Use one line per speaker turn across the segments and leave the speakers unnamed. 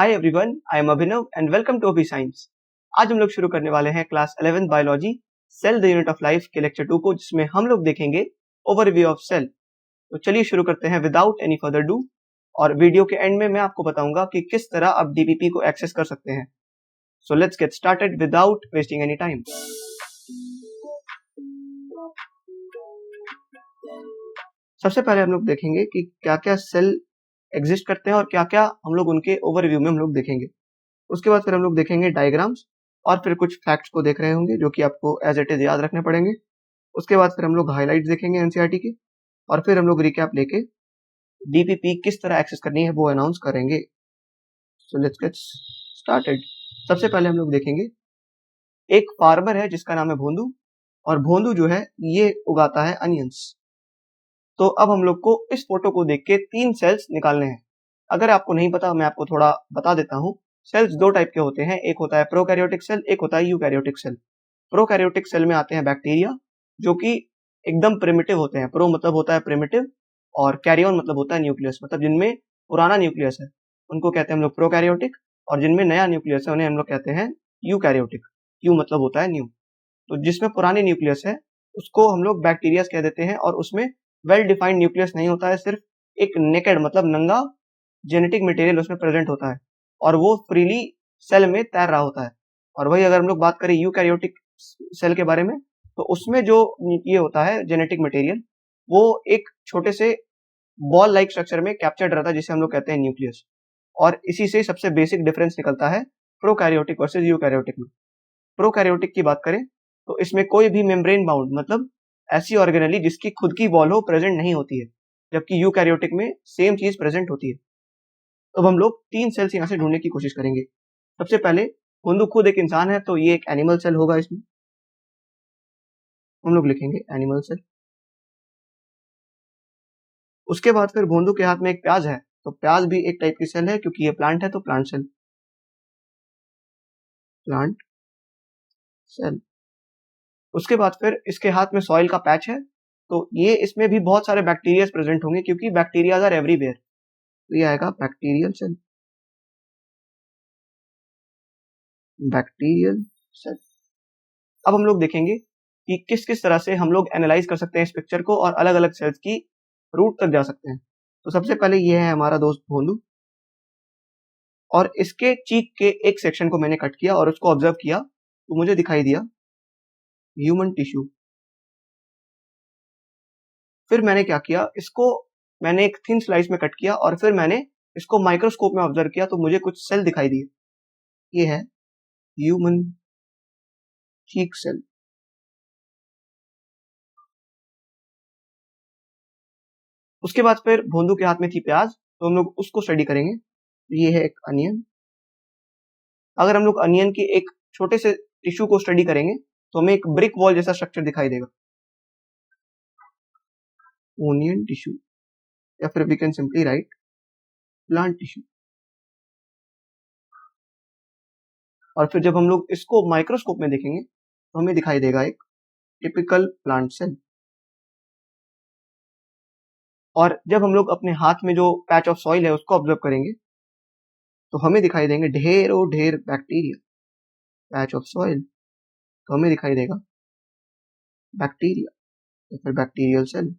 Hi everyone, I am Abhinav and welcome to Abhi science. आज हम लोग शुरू करने वाले हैं class 11th biology cell the unit of life के लेक्चर 2 को, जिसमें हम लोग देखेंगे ओवरव्यू ऑफ सेल। तो चलिए शुरू करते हैं विदाउट एनी फर्दर डू। और वीडियो के एंड में मैं आपको बताऊंगा कि किस तरह आप डीपीपी को एक्सेस कर सकते हैं। So let's get started without wasting any time. सबसे पहले हम लोग देखेंगे कि क्या क्या सेल एग्जिस्ट करते हैं और क्या क्या हम लोग उनके ओवरव्यू में हम लोग देखेंगे। उसके बाद फिर हम लोग देखेंगे डायग्राम्स और फिर कुछ फैक्ट्स को देख रहे होंगे जो कि आपको एज इट इज याद रखने पड़ेंगे। उसके बाद फिर हम लोग हाइलाइट्स देखेंगे एनसीईआरटी के, और फिर हम लोग रिकैप लेके डीपीपी किस तरह एक्सेस करनी है वो अनाउंस करेंगे। So let's get started. सबसे पहले हम लोग देखेंगे एक फार्मर है जिसका नाम है भोंदू, और भोंदू जो है ये उगाता है अनियंस। तो अब हम लोग को इस फोटो को देख के 3 सेल्स निकालने हैं। अगर आपको नहीं पता मैं आपको थोड़ा बता देता हूँ। सेल्स 2 टाइप के होते हैं, एक होता है प्रोकैरियोटिक सेल, एक होता है यूकैरियोटिक सेल। प्रोकैरियोटिक सेल में आते हैं बैक्टीरिया जो कि एकदम प्रिमिटिव होते हैं। प्रो मतलब होता है प्रिमिटिव और कैरियन मतलब होता है न्यूक्लियस, मतलब जिनमें पुराना न्यूक्लियस है उनको कहते हैं हम लोग प्रोकैरियोटिक, और जिनमें नया न्यूक्लियस है उन्हें हम लोग कहते हैं यूकैरियोटिक। यू मतलब होता है न्यू। तो जिसमें पुरानी न्यूक्लियस है उसको हम लोग बैक्टीरिया कह देते हैं, और उसमें वेल डिफाइंड न्यूक्लियस नहीं होता है, सिर्फ एक नेकेड मतलब नंगा जेनेटिक मटेरियल उसमें प्रेजेंट होता है और वो फ्रीली सेल में तैर रहा होता है। और वही अगर हम लोग बात करें यूकैरियोटिक सेल के बारे में, तो उसमें जो ये होता है जेनेटिक मटेरियल वो एक छोटे से बॉल लाइक स्ट्रक्चर में कैप्चर्ड रहता है जिसे हम लोग कहते हैं न्यूक्लियस। और इसी से सबसे बेसिक डिफरेंस निकलता है प्रोकैरियोटिक वर्सेस यूकैरियोटिक में। प्रोकैरियोटिक की बात करें तो इसमें कोई भी मेम्ब्रेन बाउंड मतलब ऐसी ऑर्गेनेली जिसकी खुद की वॉल हो प्रेजेंट नहीं होती है, जबकि यूकैरियोटिक में सेम चीज प्रेजेंट होती है। तो हम लोग 3 सेल्स यहाँ से ढूंढने की कोशिश करेंगे। सबसे पहले भोंदू खुद एक इंसान है तो ये एक एनिमल सेल होगा, इसमें हम लोग लिखेंगे एनिमल सेल। उसके बाद फिर भोंदू के हाथ में एक प्याज है, तो प्याज भी एक टाइप की सेल है क्योंकि ये प्लांट है, तो प्लांट सेल, प्लांट सेल। उसके बाद फिर इसके हाथ में सॉइल का पैच है, तो ये इसमें भी बहुत सारे बैक्टीरिया प्रेजेंट होंगे क्योंकि बैक्टीरिया आर एवरीवेयर, तो ये आएगा बैक्टीरियल सेल, बैक्टीरियल सेल। अब हम लोग देखेंगे कि किस किस तरह से हम लोग एनालाइज कर सकते हैं इस पिक्चर को और अलग अलग सेल्स की रूट तक जा सकते हैं। तो सबसे पहले ये है हमारा दोस्त भोंदू, और इसके चीक के एक सेक्शन को मैंने कट किया और उसको ऑब्जर्व किया तो मुझे दिखाई दिया ह्यूमन टिश्यू। फिर मैंने क्या किया, इसको मैंने एक थिन स्लाइस में कट किया और फिर मैंने इसको माइक्रोस्कोप में ऑब्जर्व किया तो मुझे कुछ सेल दिखाई दिए। ये है ह्यूमन चीक सेल। उसके बाद फिर भोंदू के हाथ में थी प्याज, तो हम लोग उसको स्टडी करेंगे। ये है एक अनियन। अगर हम लोग अनियन के एक छोटे से टिश्यू को स्टडी करेंगे तो हमें एक ब्रिक वॉल जैसा स्ट्रक्चर दिखाई देगा, ओनियन टिश्यू, या फिर we can simply write plant tissue. और फिर जब हम लोग इसको माइक्रोस्कोप में देखेंगे तो हमें दिखाई देगा एक टिपिकल प्लांट सेल। और जब हम लोग अपने हाथ में जो पैच ऑफ सॉइल है उसको ऑब्जर्व करेंगे तो हमें दिखाई देंगे ढेरों ढेर बैक्टीरिया। पैच ऑफ सॉइल तो हमें दिखाई देगा बैक्टीरिया या फिर बैक्टीरियल सेल।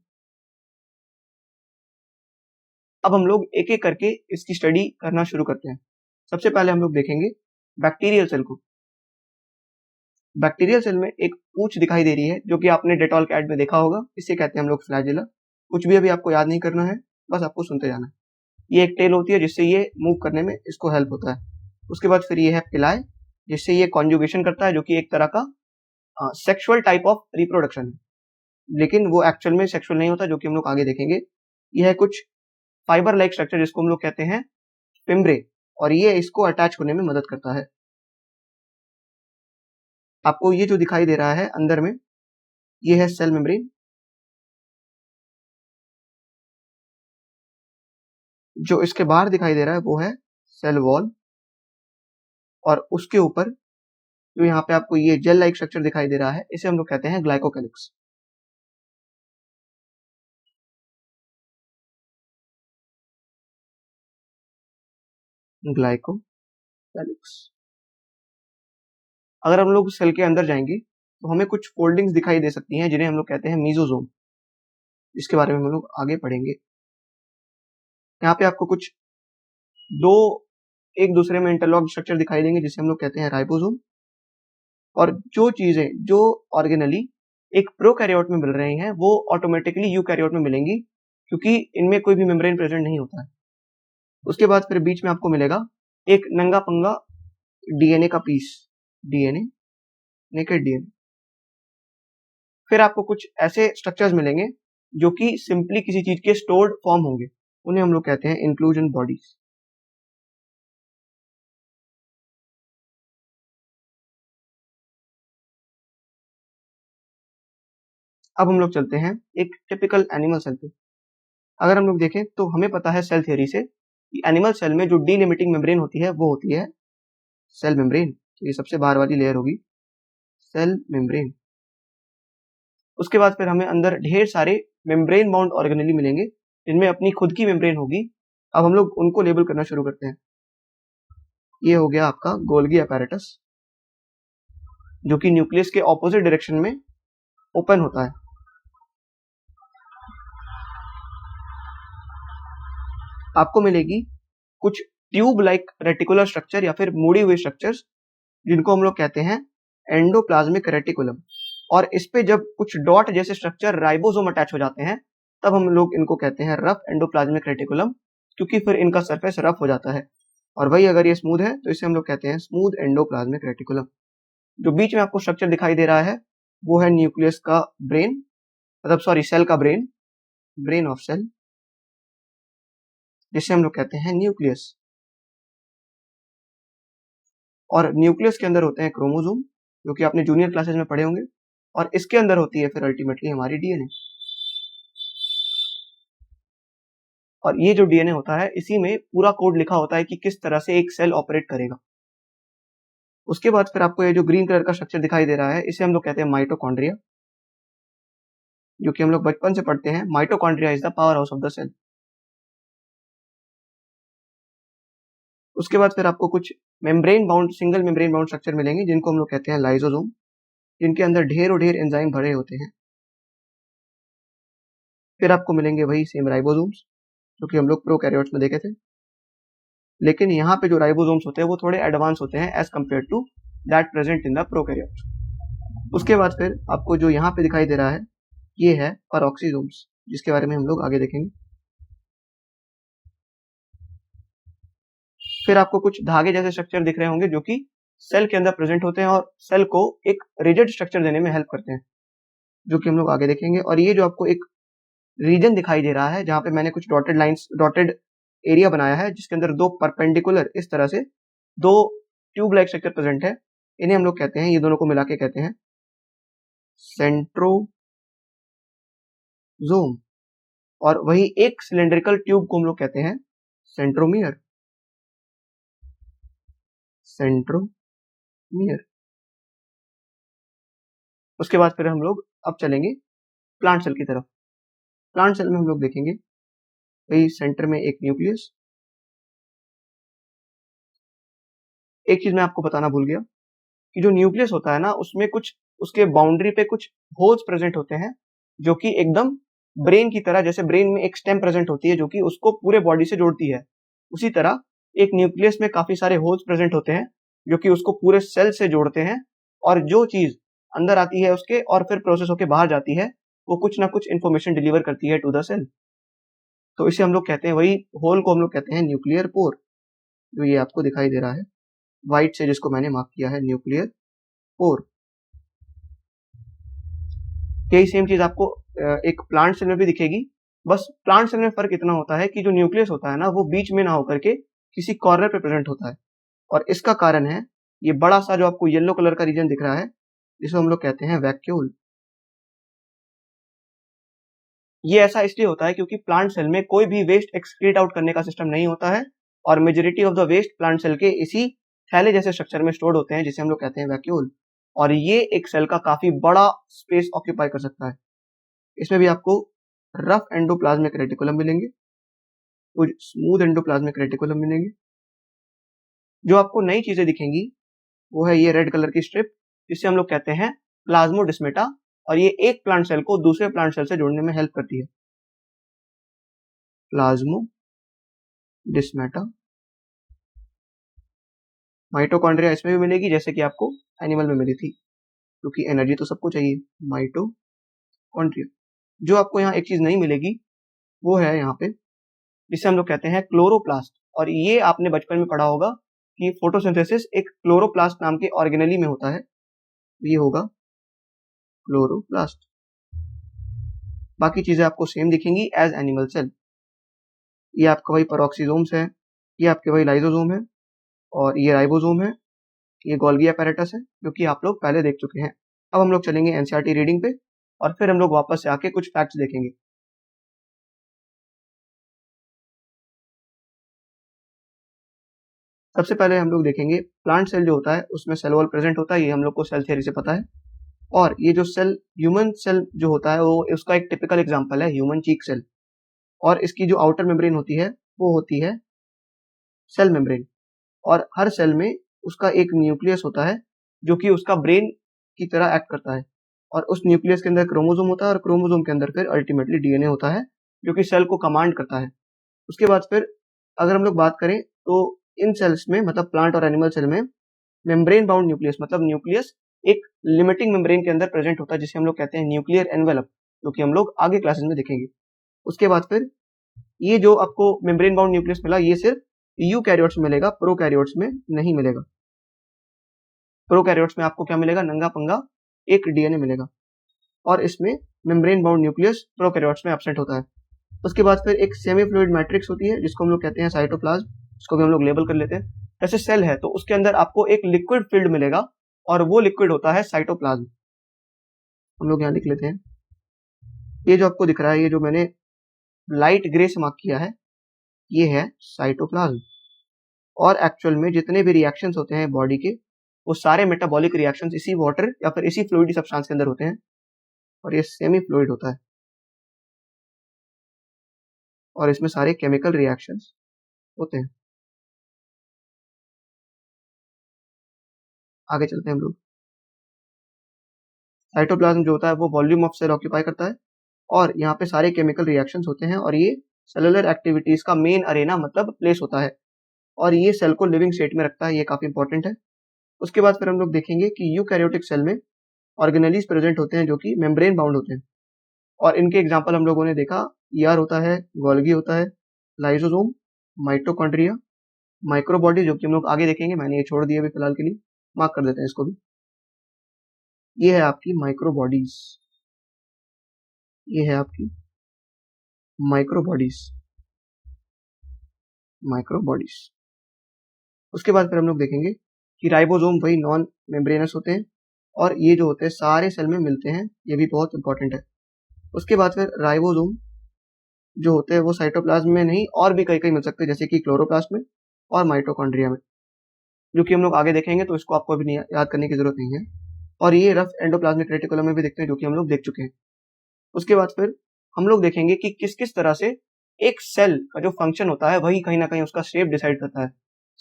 अब हम लोग एक एक करके इसकी स्टडी करना शुरू करते हैं। सबसे पहले हम लोग देखेंगे बैक्टीरियल सेल को। बैक्टीरियल सेल में एक पूंछ दिखाई दे रही है जो कि आपने डेटॉल के ऐड में देखा होगा, इसे कहते हैं हम लोग फ्लैजेला। कुछ भी अभी आपको याद नहीं करना है, बस आपको सुनते जाना है। ये एक टेल होती है जिससे ये मूव करने में इसको हेल्प होता है। उसके बाद फिर ये है पिलाए, जिससे ये कॉन्जुगेशन करता है, जो कि एक तरह का सेक्सुअल टाइप ऑफ रिप्रोडक्शन है, लेकिन वो एक्चुअल में सेक्सुअल नहीं होता, जो कि हम लोग आगे देखेंगे। यह है कुछ फाइबर लाइक स्ट्रक्चर जिसको हम लोग कहते हैं फिम्ब्रे, और ये इसको अटैच होने में मदद करता है। आपको ये जो दिखाई दे रहा है अंदर में, ये है सेल मेम्ब्रेन। जो इसके बाहर दिखाई दे रहा है वो है सेल वॉल, और उसके ऊपर जो यहाँ पे आपको ये जेल लाइक स्ट्रक्चर दिखाई दे रहा है इसे हम लोग कहते हैं ग्लाइकोकैलिक्स। Glyco calyx. अगर हम लोग सेल के अंदर जाएंगे तो हमें कुछ फोल्डिंग्स दिखाई दे सकती हैं जिन्हें हम लोग कहते हैं मीजोजोम, जिसके बारे में हम लोग आगे पढ़ेंगे। यहाँ पे आपको कुछ दो एक दूसरे में इंटरलॉक स्ट्रक्चर दिखाई देंगे जिसे हम लोग कहते हैं राइबोसोम। और जो चीजें जो ऑर्गेनली एक प्रोकैरियोट में मिल रही हैं वो ऑटोमेटिकली यूकैरियोट में मिलेंगी, क्योंकि इनमें कोई भी मेम्ब्रेन प्रेजेंट नहीं होता है। उसके बाद फिर बीच में आपको मिलेगा एक नंगा पंगा डीएनए का पीस, डीएनए, नेकेड डीएनए। फिर आपको कुछ ऐसे स्ट्रक्चर्स मिलेंगे जो कि सिंपली किसी चीज के स्टोर्ड फॉर्म होंगे, उन्हें हम लोग कहते हैं इंक्लूजन बॉडीज। अब हम लोग चलते हैं एक टिपिकल एनिमल सेल पे। अगर हम लोग देखें तो हमें पता है सेल थ्योरी से कि एनिमल सेल में जो डीलिमिटिंग मेम्ब्रेन होती है वो होती है सेल मेम्ब्रेन। तो ये सबसे बाहर वाली लेयर होगी सेल मेम्ब्रेन। उसके बाद फिर हमें अंदर ढेर सारे मेम्ब्रेन बाउंड ऑर्गेनेली मिलेंगे जिनमें अपनी खुद की मेम्ब्रेन होगी। अब हम लोग उनको लेबल करना शुरू करते हैं। ये हो गया आपका गोल्गी अपैरेटस, जो कि न्यूक्लियस के ऑपोजिट डायरेक्शन में ओपन होता है। आपको मिलेगी कुछ ट्यूब लाइक रेटिकुलर स्ट्रक्चर या फिर मुड़ी हुई स्ट्रक्चर्स जिनको हम लोग कहते हैं एंडोप्लाज्मिक रेटिकुलम। और इस पे जब कुछ डॉट जैसे स्ट्रक्चर राइबोसोम अटैच हो जाते हैं तब हम लोग इनको कहते हैं रफ एंडोप्लाज्मिक रेटिकुलम, क्योंकि फिर इनका सरफेस रफ हो जाता है। और वही अगर ये स्मूथ है तो इसे हम लोग कहते हैं स्मूथ एंडोप्लाज्मिक रेटिकुलम। जो बीच में आपको स्ट्रक्चर दिखाई दे रहा है वो है न्यूक्लियस का ब्रेन, मतलब सॉरी सेल का ब्रेन, ब्रेन ऑफ सेल, जिसे हम लोग कहते हैं न्यूक्लियस। और न्यूक्लियस के अंदर होते हैं क्रोमोसोम, जो कि आपने जूनियर क्लासेस में पढ़े होंगे। और इसके अंदर होती है फिर अल्टीमेटली हमारी डीएनए। और ये जो डीएनए होता है इसी में पूरा कोड लिखा होता है कि किस तरह से एक सेल ऑपरेट करेगा। उसके बाद फिर आपको ये जो ग्रीन कलर का स्ट्रक्चर दिखाई दे रहा है इसे हम लोग कहते हैं माइटोकॉन्ड्रिया, जो कि हम लोग बचपन से पढ़ते हैं। Mitochondria is the powerhouse of the cell. उसके बाद फिर आपको कुछ membrane bound single membrane bound structure मिलेंगे जिनको हम लोग कहते हैं लाइसोसोम, जिनके अंदर ढेरों ढेर एंजाइम भरे होते हैं। फिर आपको मिलेंगे वही सेम राइबोसोम्स जो कि हम लोग प्रोकैरियोट्स में देखे थे, लेकिन यहाँ पे जो राइबोसोम्स होते हैं वो थोड़े एडवांस होते हैं as compare to that present in the prokaryotes. उसके बाद फिर आपको जो यहाँ पे दिखाई दे रहा है ये है पेरोक्सीसोम्स, जिसके बारे में हम लोग आगे देखेंगे। फिर आपको कुछ धागे जैसे स्ट्रक्चर दिख रहे होंगे जो कि सेल के अंदर प्रेजेंट होते हैं और सेल को एक रिजिड स्ट्रक्चर देने में हेल्प करते हैं, जो कि हम लोग आगे देखेंगे। और ये जो आपको एक रीजन दिखाई दे रहा है जहां पे मैंने कुछ डॉटेड लाइंस, डॉटेड एरिया बनाया है जिसके अंदर दो परपेंडिकुलर इस तरह से दो ट्यूब लाइक स्ट्रक्चर प्रेजेंट है, इन्हें हम लोग कहते हैं, ये दोनों को मिला के कहते हैं सेंट्रोजोम। और वही एक सिलेंड्रिकल ट्यूब को हम लोग कहते हैं सेंट्रोमियर, सेंट्रोमियर। उसके बाद फिर हम लोग अब चलेंगे प्लांट सेल की तरफ। प्लांट सेल में हम लोग देखेंगे वही सेंटर में एक न्यूक्लियस। एक चीज मैं आपको बताना भूल गया कि जो न्यूक्लियस होता है ना उसमें कुछ उसके बाउंड्री पे कुछ होल्स प्रेजेंट होते हैं जो कि एकदम ब्रेन की तरह, जैसे ब्रेन में एक स्टेम प्रेजेंट होती है जो कि उसको पूरे बॉडी से जोड़ती है, उसी तरह एक न्यूक्लियस में काफी सारे होल्स प्रेजेंट होते हैं जो कि उसको पूरे सेल से जोड़ते हैं। और जो चीज अंदर आती है उसके और फिर प्रोसेस होकर बाहर जाती है वो कुछ ना कुछ इन्फॉर्मेशन डिलीवर करती है टू द सेल। तो इसे हम लोग कहते हैं, वही होल को हम लोग कहते हैं न्यूक्लियर पोर, जो ये आपको दिखाई दे रहा है व्हाइट से, जिसको मैंने मार्क किया है न्यूक्लियर पोर। यही सेम चीज आपको एक प्लांट सेल में भी दिखेगी, बस प्लांट सेल में फर्क इतना होता है कि जो न्यूक्लियस होता है ना वो बीच में ना होकर के किसी कॉर्नर पे प्रेजेंट होता है। और इसका कारण है ये बड़ा सा जो आपको येलो कलर का रीजन दिख रहा है जिसको हम लोग कहते हैं वैक्यूल। ये ऐसा इसलिए होता है क्योंकि प्लांट सेल में कोई भी वेस्ट एक्सक्रीट आउट करने का सिस्टम नहीं होता है और majority of the waste plant cell के इसी थैले जैसे स्ट्रक्चर में स्टोर्ड होते हैं जिसे हम लोग कहते हैं वैक्यूल। और ये एक सेल का काफी बड़ा स्पेस ऑक्यूपाई कर सकता है। इसमें भी आपको रफ एंडोप्लाज्मिक रेटिकुलम मिलेंगे, कुछ स्मूथ एंडोप्लाज्मिक रेटिकुलम मिलेंगे, जो आपको नई चीजें दिखेंगी वो है ये रेड कलर की स्ट्रिप, जिसे हम लोग कहते हैं प्लाज्मोडिस्मेटा, और ये एक प्लांट सेल को दूसरे प्लांट सेल से जोड़ने में हेल्प करती है। प्लाज्मोडिस्मेटा, माइटोकॉन्ड्रिया इसमें भी मिलेगी जैसे कि आपको एनिमल में मिली थी, क्योंकि एनर्जी तो सबको चाहिए। माइटोकॉन्ड्रिया। जो आपको यहाँ एक चीज नहीं मिलेगी वो है यहाँ पे, जिसे हम लोग कहते हैं क्लोरोप्लास्ट, और ये आपने बचपन में पढ़ा होगा कि फोटोसिंथेसिस एक क्लोरोप्लास्ट नाम के ऑर्गेनेली में होता है। ये होगा क्लोरोप्लास्ट। बाकी चीजें आपको सेम दिखेंगी एज एनिमल सेल। ये आपका वही पेरोक्सीसोम्स है, ये आपके वही लाइसोसोम है, और ये राइबोसोम है, ये गोल्गी apparatus है जो कि आप लोग पहले देख चुके हैं। अब हम लोग चलेंगे एनसीईआरटी रीडिंग पे और फिर हम लोग वापस से आके कुछ फैक्ट्स देखेंगे। सबसे पहले हम लोग देखेंगे प्लांट सेल जो होता है उसमें सेल वॉल प्रेजेंट होता है, ये हम लोग को सेल थ्योरी से पता है। और ये जो सेल ह्यूमन सेल जो होता है वो उसका एक टिपिकल एग्जांपल है ह्यूमन चीक सेल, और इसकी जो आउटर मेम्ब्रेन होती है वो होती है सेल मेम्ब्रेन, और हर सेल में उसका एक न्यूक्लियस होता है जो कि उसका ब्रेन की तरह एक्ट करता है, और उस न्यूक्लियस के अंदर क्रोमोसोम होता है, और क्रोमोसोम के अंदर फिर अल्टीमेटली डीएनए होता है जो कि सेल को कमांड करता है। उसके बाद फिर अगर हम लोग बात करें तो इन सेल्स में, मतलब प्लांट और एनिमल सेल में, मेम्ब्रेन बाउंड न्यूक्लियस, मतलब न्यूक्लियस एक लिमिटिंग मेम्ब्रेन के अंदर प्रेजेंट होता है जिसे हम लोग कहते हैं न्यूक्लियर एनवेलप, जो कि हम लोग आगे क्लासेस में देखेंगे। उसके बाद फिर ये जो आपको मेम्ब्रेन बाउंड न्यूक्लियस मिला ये सिर्फ यूकैरियोट्स में मिलेगा, प्रोकैरियोट्स में नहीं मिलेगा। प्रोकैरियोट्स में आपको क्या मिलेगा, नंगा पंगा एक डीएनए मिलेगा, और इसमें मेम्ब्रेन बाउंड न्यूक्लियस प्रोकैरियोट्स में एब्सेंट होता है। उसके बाद फिर एक सेमी फ्लूइड मैट्रिक्स होती है जिसको हम लोग कहते हैं साइटोप्लाज्म, इसको भी हम लोग लेबल कर लेते हैं। जैसे सेल है तो उसके अंदर आपको एक लिक्विड फील्ड मिलेगा, और वो लिक्विड होता है साइटोप्लाज्म। हम लोग यहाँ लिख लेते हैं, ये जो आपको दिख रहा है, ये जो मैंने लाइट ग्रे से मार्क किया है, ये है साइटोप्लाज्म। और एक्चुअल में जितने भी रिएक्शंस होते हैं बॉडी के, वो सारे मेटाबॉलिक रिएक्शंस इसी वाटर या फिर इसी फ्लूइड सब्सटेंस के अंदर होते हैं, और ये सेमी फ्लूइड होता है, और इसमें सारे केमिकल रिएक्शंस होते हैं। आगे चलते हैं हम लोग। साइटोप्लाज्म जो होता है वो वॉल्यूम ऑफ सेल ऑक्यूपाई करता है, और यहाँ पे सारे केमिकल रिएक्शंस होते हैं, और ये सेलुलर एक्टिविटीज का मेन अरेना मतलब प्लेस होता है, और ये सेल को लिविंग स्टेट में रखता है, ये काफी इंपॉर्टेंट है। उसके बाद फिर हम लोग देखेंगे कि यूकैरियोटिक सेल में ऑर्गेनेलीज प्रेजेंट होते हैं जो कि मेम्ब्रेन बाउंड होते हैं, और इनके एग्जाम्पल हम लोगों ने देखा, ईआर होता है, गोल्गी होता है, लाइसोसोम, माइटोकॉन्ड्रिया, माइक्रोबॉडी जो कि हम लोग आगे देखेंगे, मैंने ये छोड़ दिया अभी फिलहाल के लिए, मार्क कर देते हैं इसको भी। ये है आपकी माइक्रोबॉडीज, ये है आपकी माइक्रोबॉडीज, माइक्रोबॉडीज। उसके बाद फिर हम लोग देखेंगे कि राइबोसोम वही नॉन मेम्ब्रेनस होते हैं, और ये जो होते हैं सारे सेल में मिलते हैं, ये भी बहुत इंपॉर्टेंट है। उसके बाद फिर राइबोसोम जो होते हैं वो साइटोप्लाज्म में नहीं और भी कहीं कहीं मिल सकते हैं, जैसे कि क्लोरोप्लास्ट में और माइटोकॉन्ड्रिया में, जो कि हम लोग आगे देखेंगे, तो इसको आपको अभी नहीं याद करने की जरूरत नहीं है। और ये रफ एंडोप्लाज्मिक रेटिकुलम में भी देखते हैं, जो कि हम लोग देख चुके हैं। उसके बाद फिर हम लोग देखेंगे कि किस किस तरह से एक सेल का जो फंक्शन होता है वही कहीं ना कहीं उसका शेप डिसाइड करता है।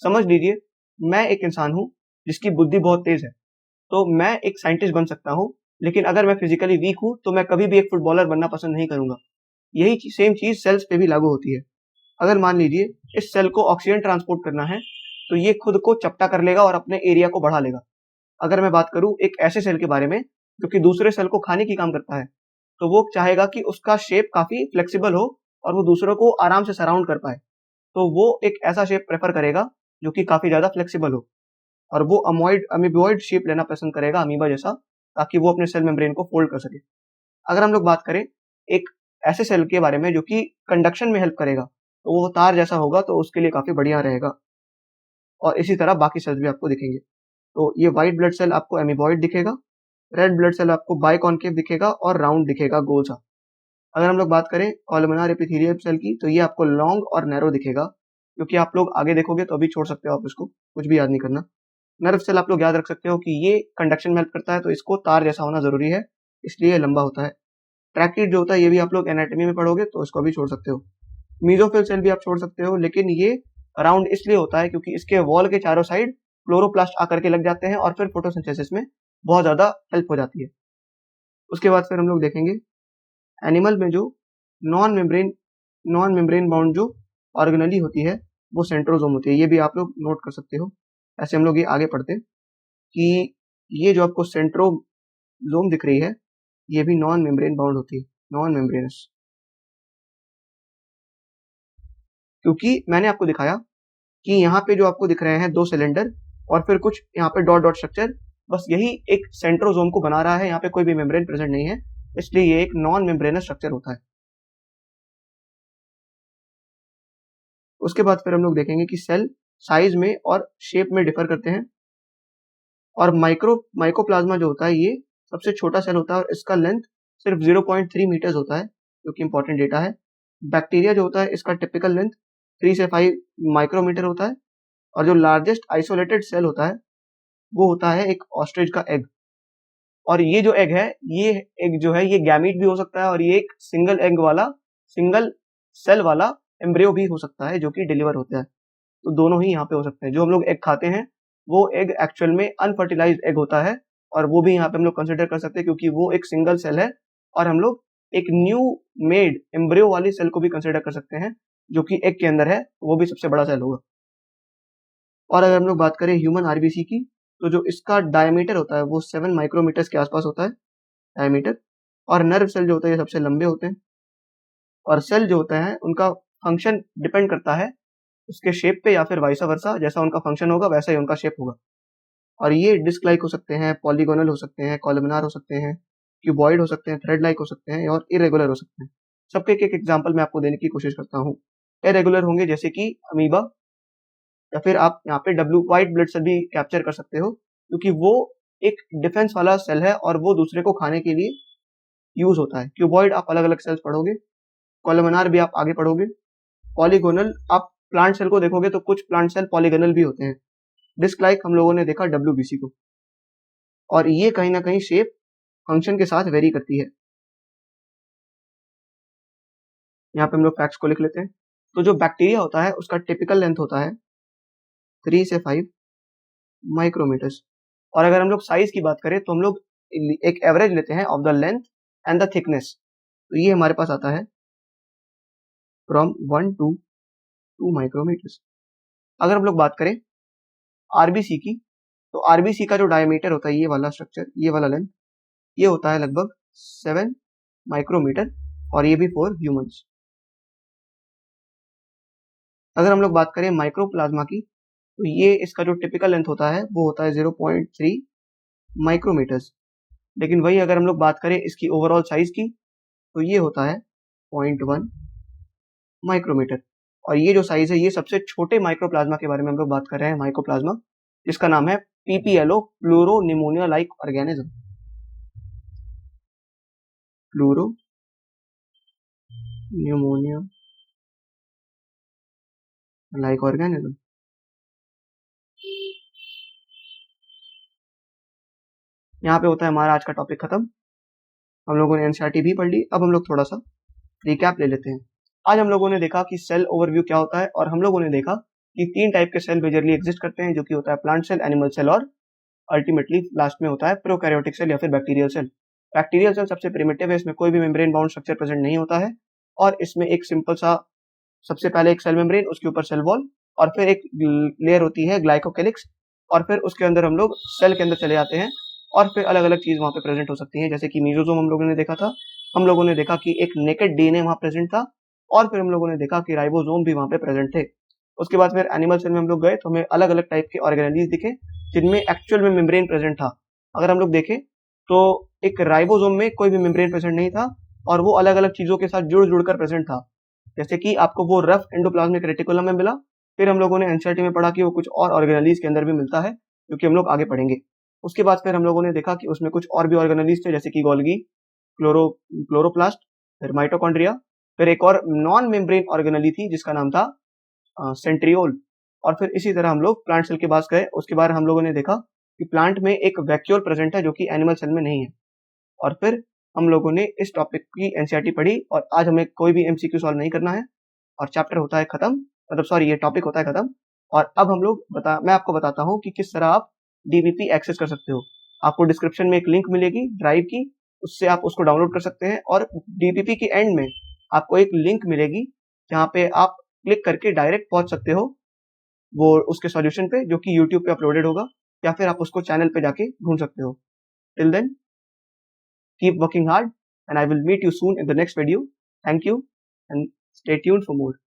समझ लीजिए, मैं एक इंसान हूँ जिसकी बुद्धि बहुत तेज है, तो मैं एक साइंटिस्ट बन सकता हूँ, लेकिन अगर मैं फिजिकली वीक हूँ तो मैं कभी भी एक फुटबॉलर बनना पसंद नहीं करूंगा। यही सेम चीज सेल्स पे भी लागू होती है। अगर मान लीजिए इस सेल को ऑक्सीजन ट्रांसपोर्ट करना है, तो ये खुद को चपटा कर लेगा और अपने एरिया को बढ़ा लेगा। अगर मैं बात करूं एक ऐसे सेल के बारे में जो कि दूसरे सेल को खाने की काम करता है, तो वो चाहेगा कि उसका शेप काफी फ्लेक्सिबल हो और वो दूसरों को आराम से सराउंड कर पाए, तो वो एक ऐसा शेप प्रेफर करेगा जो कि काफी ज्यादा फ्लेक्सिबल हो, और वो अमीबॉइड शेप लेना पसंद करेगा, अमीबा जैसा, ताकि वो अपने सेल मेम्ब्रेन को फोल्ड कर सके। अगर हम लोग बात करें एक ऐसे सेल के बारे में जो कि कंडक्शन में हेल्प करेगा, तो वो तार जैसा होगा, तो उसके लिए काफी बढ़िया रहेगा। और इसी तरह बाकी सेल्स भी आपको दिखेंगे। तो ये व्हाइट ब्लड सेल आपको एमीबॉइड दिखेगा, रेड ब्लड सेल आपको बाइकॉन्केव दिखेगा और राउंड दिखेगा, गोल सा। अगर हम लोग बात करें कॉलमनार एपिथेलियल सेल की, तो ये आपको लॉन्ग और नैरो दिखेगा, क्योंकि आप लोग आगे देखोगे तो अभी छोड़ सकते हो आप इसको, कुछ भी याद नहीं करना। नर्व सेल आप लोग याद रख सकते हो कि ये कंडक्शन में हेल्प करता है, तो इसको तार जैसा होना जरूरी है, इसलिए लंबा होता है। ट्रैकिड जो होता है ये भी आप लोग एनाटॉमी में पढ़ोगे, तो इसको भी छोड़ सकते हो। मीजोफिल सेल भी आप छोड़ सकते हो, लेकिन ये राउंड इसलिए होता है क्योंकि इसके वॉल के चारों साइड क्लोरोप्लास्ट आकर के लग जाते हैं और फिर फोटोसिंथेसिस में बहुत ज्यादा हेल्प हो जाती है। उसके बाद फिर हम लोग देखेंगे एनिमल में जो नॉन मेम्ब्रेन बाउंड जो ऑर्गेनेली होती है वो सेंट्रोजोम होती है। ये भी आप लोग नोट कर सकते हो। ऐसे हम लोग ये आगे पढ़ते कि ये जो आपको सेंट्रोजोम दिख रही है ये भी नॉन मेम्ब्रेन बाउंड होती है, नॉन मेम्ब्रेनस। क्योंकि मैंने आपको दिखाया कि यहाँ पे जो आपको दिख रहे हैं 2 सिलेंडर और फिर कुछ यहाँ पे डॉट डॉट स्ट्रक्चर, बस यही एक सेंट्रोजोम को बना रहा है। यहाँ पे कोई भी मेम्ब्रेन प्रेजेंट नहीं है, इसलिए ये एक नॉन मेम्ब्रेनस स्ट्रक्चर होता है। उसके बाद फिर हम लोग देखेंगे कि सेल साइज में और शेप में डिफर करते हैं और माइकोप्लाज्मा जो होता है ये सबसे छोटा सेल होता है और इसका लेंथ सिर्फ 0.3 मीटर्स होता है, जो कि इंपॉर्टेंट डेटा है। बैक्टीरिया जो होता है इसका टिपिकल लेंथ 3 से 5 माइक्रोमीटर होता है और जो लार्जेस्ट आइसोलेटेड सेल होता है वो होता है एक ऑस्ट्रिच का एग। और ये जो एग है, ये एग जो है ये गैमीट भी हो सकता है और ये एक सिंगल सेल वाला एम्ब्रियो भी हो सकता है जो कि डिलीवर होता है। तो दोनों ही यहाँ पे हो सकते हैं। जो हम लोग एग खाते हैं वो एग एक्चुअल में अनफर्टिलाइज्ड एग होता है और वो भी यहाँ पे हम लोग कंसिडर कर सकते हैं क्योंकि वो एक सिंगल सेल है और हम लोग एक न्यू मेड एम्ब्रियो वाली सेल को भी कंसिडर कर सकते हैं जो कि एग के अंदर है, वो भी सबसे बड़ा सेल होगा। और अगर हम लोग बात करें ह्यूमन आरबीसी की, तो जो इसका डायमीटर होता है वो 7 माइक्रोमीटर्स के आसपास होता है डायमीटर। और नर्व सेल जो होते हैं ये सबसे लंबे होते हैं और सेल जो होते हैं उनका फंक्शन डिपेंड करता है उसके शेप पे या फिर वाइसा वर्सा, जैसा उनका फंक्शन होगा वैसा ही उनका शेप होगा। और ये डिस्क लाइक हो सकते हैं, पॉलीगोनल हो सकते हैं, कॉलमनार हो सकते हैं, क्यूबॉइड हो सकते हैं, थ्रेड लाइक हो सकते हैं और इरेगुलर हो सकते हैं। सबके एक एग्जाम्पल मैं आपको देने की कोशिश करता हूँ। इरेगुलर होंगे जैसे कि अमीबा, या फिर आप यहाँ पे व्हाइट ब्लड सेल भी कैप्चर कर सकते हो क्योंकि वो एक डिफेंस वाला सेल है और वो दूसरे को खाने के लिए यूज होता है। क्यूबॉइड आप अलग अलग सेल्स पढ़ोगे, कॉलमनार भी आप आगे पढ़ोगे, पॉलीगोनल आप प्लांट सेल को देखोगे तो कुछ प्लांट सेल पॉलीगोनल भी होते हैं। डिस्क लाइक हम लोगों ने देखा WBC को, और ये कहीं ना कहीं शेप फंक्शन के साथ वेरी करती है। यहाँ पे हम लोग फैक्ट्स को लिख लेते हैं। तो जो बैक्टीरिया होता है उसका टिपिकल लेंथ होता है 3 से 5 माइक्रोमीटर्स। और अगर हम लोग साइज की बात करें तो हम लोग एक एवरेज लेते हैं of the length and the thickness. तो ये हमारे पास आता है फ्रॉम 1 to 2 माइक्रोमीटर्स। अगर हम लोग बात करें आरबीसी की, तो आरबीसी का जो डायमीटर होता है ये वाला स्ट्रक्चर, ये वाला लेंथ, ये होता है लगभग 7 माइक्रोमीटर और ये भी फॉर ह्यूमंस। अगर हम लोग बात करें माइक्रोप्लाज्मा की, तो ये इसका जो टिपिकल लेंथ होता है वो होता है 0.3 माइक्रोमीटर्स। लेकिन वही अगर हम लोग बात करें इसकी ओवरऑल साइज की, तो ये होता है 0.1 माइक्रोमीटर। और ये जो साइज है ये सबसे छोटे माइक्रोप्लाज्मा के बारे में हम लोग बात कर रहे हैं, माइक्रोप्लाज्मा, जिसका नाम है PPLO, pleuro pneumonia like organism. Pleuro pneumonia like organism. यहाँ पे होता है हमारा आज का टॉपिक खत्म। हम लोगों ने एनसीईआरटी भी पढ़ ली। अब हम लोग थोड़ा सा रिकैप ले लेते हैं। आज हम लोगों ने देखा कि सेल ओवरव्यू क्या होता है और हम लोगों ने देखा कि 3 टाइप के सेल मेजरली एग्जिस्ट करते हैं, जो कि होता है प्लांट सेल, एनिमल सेल और अल्टीमेटली लास्ट में होता है प्रोकैरियोटिक सेल या फिर बैक्टीरियल सेल। बैक्टीरियल सेल सबसे प्रिमिटिव है, इसमें कोई भी मेम्ब्रेन बाउंड स्ट्रक्चर प्रेजेंट नहीं होता है और इसमें एक सिंपल सा, सबसे पहले एक सेल मेम्ब्रेन, उसके ऊपर सेल वॉल और फिर एक लेयर होती है ग्लाइकोकेलिक्स और फिर उसके अंदर हम लोग सेल के अंदर चले जाते हैं और फिर अलग अलग चीज वहां पे प्रेजेंट हो सकती है। जैसे कि मीजोसोम हम लोगों ने देखा था, हम लोगों ने देखा कि एक नेकेड डीएनए वहां प्रेजेंट था और फिर हम लोगों ने देखा कि राइबोसोम भी वहां पे प्रेजेंट थे। उसके बाद फिर एनिमल सेल में हम लोग गए तो हमें अलग अलग टाइप के ऑर्गेनेलीज दिखे जिनमें एक्चुअल में मेम्ब्रेन प्रेजेंट था। अगर हम लोग देखें तो एक राइबोसोम में कोई भी मेम्ब्रेन प्रेजेंट नहीं था और वो अलग अलग चीजों के साथ जुड़ जुड़कर प्रेजेंट था। जैसे कि आपको वो रफ एंडोप्लाज्मिक रेटिकुलम में मिला, फिर हम लोगों ने एनसीईआरटी में पढ़ा कि वो कुछ और ऑर्गेनेलीज के अंदर भी मिलता है, जो कि हम लोग आगे पढ़ेंगे। उसके बाद फिर हम लोगों ने देखा कि उसमें कुछ और भी ऑर्गेनेलीज थे, जैसे कि गोल्गी, क्लोरोप्लास्ट, फिर माइटोकॉन्ड्रिया, फिर एक और नॉन मेम्ब्रेन ऑर्गेनेली थी जिसका नाम था सेंट्रियोल। और फिर इसी तरह हम लोग प्लांट सेल के पास गए। उसके बाद हम लोगों ने देखा कि प्लांट में एक वैक्यूल प्रेजेंट है जो कि एनिमल सेल में नहीं है। और फिर हम लोगों ने इस टॉपिक की एनसीईआरटी पढ़ी और आज हमें कोई भी एमसीक्यू सॉल्व नहीं करना है और चैप्टर होता है खत्म। मतलब सॉरी ये टॉपिक होता है खत्म। और अब मैं आपको बताता हूँ कि किस तरह आप डीबीपी एक्सेस कर सकते हो। आपको डिस्क्रिप्शन में एक लिंक मिलेगी ड्राइव की, उससे आप उसको डाउनलोड कर सकते हैं और डीबीपी के एंड में आपको एक लिंक मिलेगी जहाँ पे आप क्लिक करके डायरेक्ट पहुंच सकते हो वो उसके सॉल्यूशन पे, जो कि यूट्यूब पे अपलोडेड होगा, या फिर आप उसको चैनल पे जाके ढूंढ सकते हो। Till then keep working hard and I will meet you soon in the next video. Thank you and stay tuned for more.